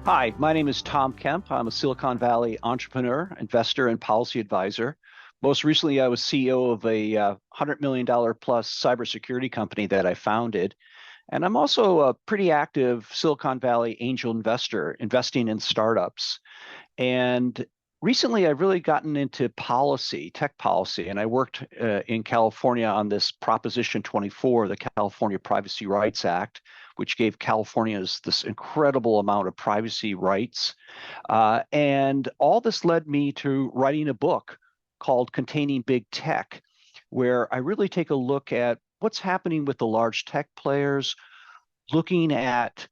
Hi, my name is Tom Kemp. I'm a Silicon Valley entrepreneur, investor, and policy advisor. Most recently, I was CEO of a $100 million plus cybersecurity company that I founded. And I'm also a pretty active Silicon Valley angel investor, investing in startups. And recently, I've really gotten into policy, tech policy, and I worked in California on this Proposition 24, the California Privacy Rights Act, which gave Californians this incredible amount of privacy rights. And all this led me to writing a book called Containing Big Tech, where I really take a look at what's happening with the large tech players, looking at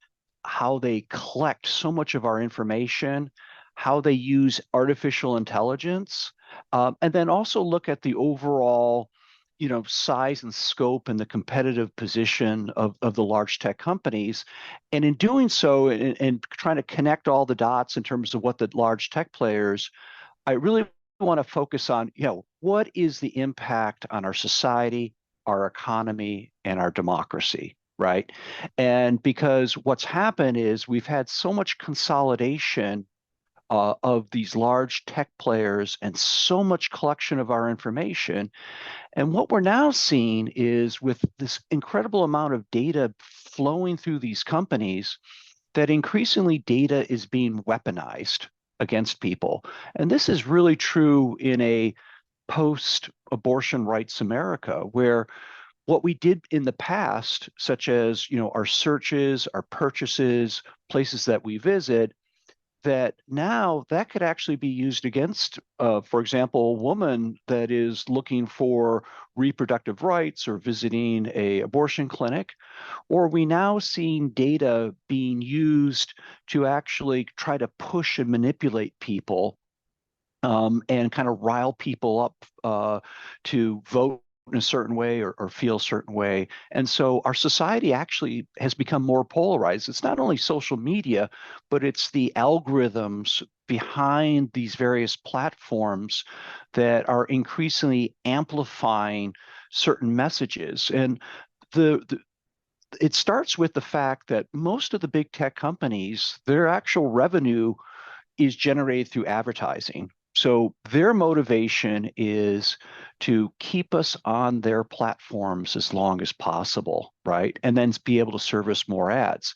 how they collect so much of our information, how they use artificial intelligence, and then also look at the overall, size and scope and the competitive position of the large tech companies. And in doing so, and trying to connect all the dots in terms of what the large tech players, I really want to focus on, what is the impact on our society, our economy, and our democracy, right? And because what's happened is we've had so much consolidation of these large tech players and so much collection of our information. And what we're now seeing is with this incredible amount of data flowing through these companies, that increasingly data is being weaponized against people. And this is really true in a post-abortion rights America, where what we did in the past, such as our searches, our purchases, places that we visit, that now that could actually be used against, for example, a woman that is looking for reproductive rights or visiting a abortion clinic, or are we now seeing data being used to actually try to push and manipulate people, and kind of rile people up to vote in a certain way or feel a certain way. And so our society actually has become more polarized. It's not only social media, but it's the algorithms behind these various platforms that are increasingly amplifying certain messages. And the it starts with the fact that most of the big tech companies, their actual revenue is generated through advertising. So their motivation is to keep us on their platforms as long as possible, right? And then be able to service more ads.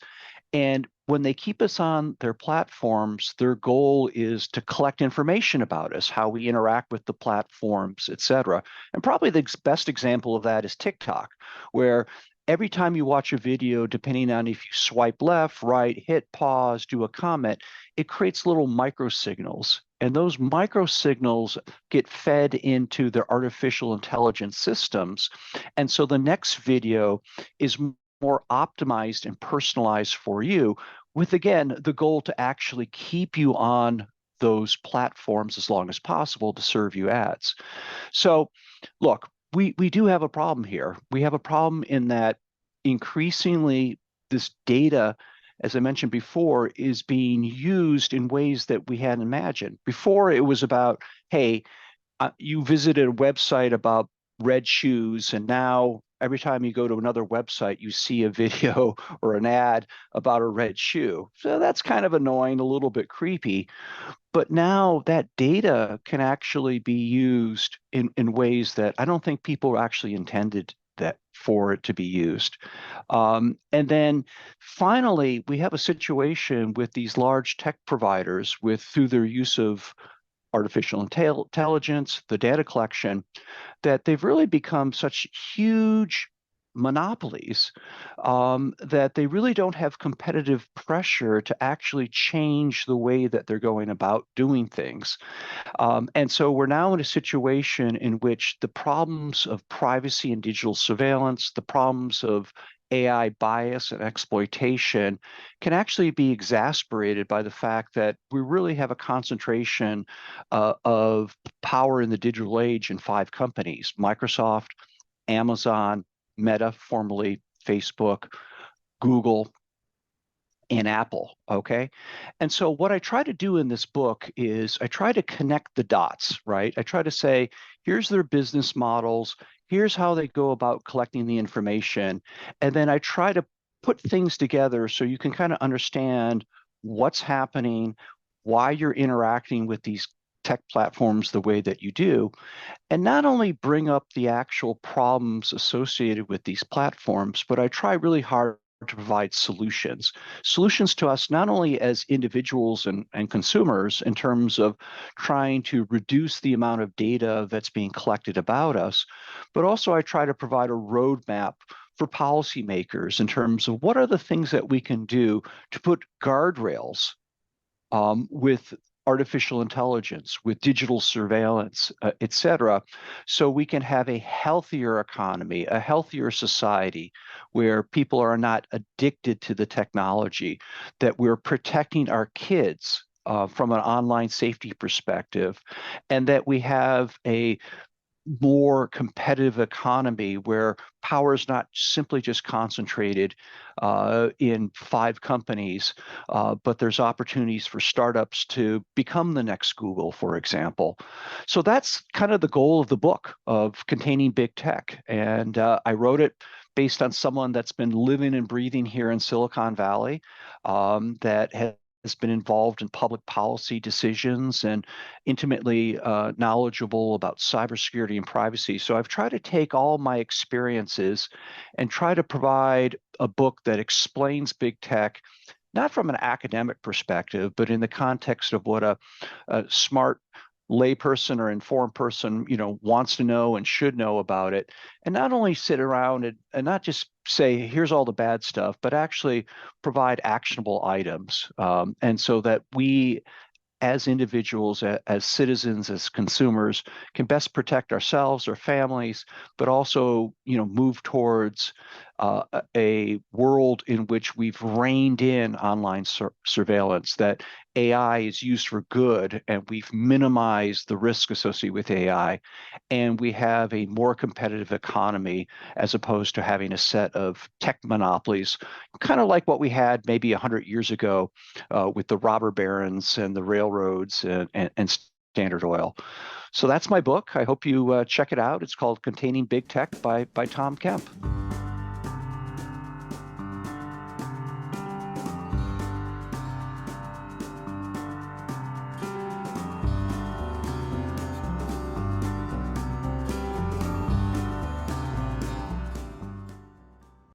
And when they keep us on their platforms, their goal is to collect information about us, how we interact with the platforms, et cetera. And probably the best example of that is TikTok, where every time you watch a video, depending on if you swipe left, right, hit pause, do a comment, it creates little micro signals. And those micro signals get fed into their artificial intelligence systems. And so the next video is more optimized and personalized for you, with again the goal to actually keep you on those platforms as long as possible to serve you ads. So look, we do have a problem here. We have a problem in that increasingly this data, as I mentioned before, is being used in ways that we hadn't imagined. Before it was about, hey, you visited a website about red shoes, and now every time you go to another website, you see a video or an ad about a red shoe. So that's kind of annoying, a little bit creepy. But now that data can actually be used in ways that I don't think people actually intended that for it to be used. And then finally, we have a situation with these large tech providers with through their use of artificial intelligence, the data collection, that they've really become such huge monopolies, that they really don't have competitive pressure to actually change the way that they're going about doing things. And so we're now in a situation in which the problems of privacy and digital surveillance, the problems of AI bias and exploitation can actually be exasperated by the fact that we really have a concentration of power in the digital age in five companies: Microsoft, Amazon, Meta, formerly Facebook, Google, and Apple. Okay. And so what I try to do in this book is I try to connect the dots, right? I try to say, here's their business models, here's how they go about collecting the information. And then I try to put things together so you can kind of understand what's happening, why you're interacting with these tech platforms the way that you do, and not only bring up the actual problems associated with these platforms, but I try really hard to provide solutions to us, not only as individuals and consumers in terms of trying to reduce the amount of data that's being collected about us, but also I try to provide a roadmap for policymakers in terms of what are the things that we can do to put guardrails with artificial intelligence, with digital surveillance, et cetera, so we can have a healthier economy, a healthier society where people are not addicted to the technology, that we're protecting our kids from an online safety perspective, and that we have a more competitive economy where power is not simply just concentrated in 5 companies, but there's opportunities for startups to become the next Google, for example. So that's kind of the goal of the book of Containing Big Tech. And I wrote it based on someone that's been living and breathing here in Silicon Valley, that has been involved in public policy decisions and intimately knowledgeable about cybersecurity and privacy. So I've tried to take all my experiences and try to provide a book that explains big tech, not from an academic perspective, but in the context of what a smart layperson or informed person, wants to know and should know about it, and not only sit around and not just say, here's all the bad stuff, but actually provide actionable items. And so that we as individuals, as citizens, as consumers, can best protect ourselves, our families, but also, move towards a world in which we've reined in online surveillance, that AI is used for good, and we've minimized the risk associated with AI, and we have a more competitive economy as opposed to having a set of tech monopolies, kind of like what we had maybe 100 years ago with the robber barons and the railroads and Standard Oil. So that's my book. I hope you check it out. It's called Containing Big Tech by Tom Kemp.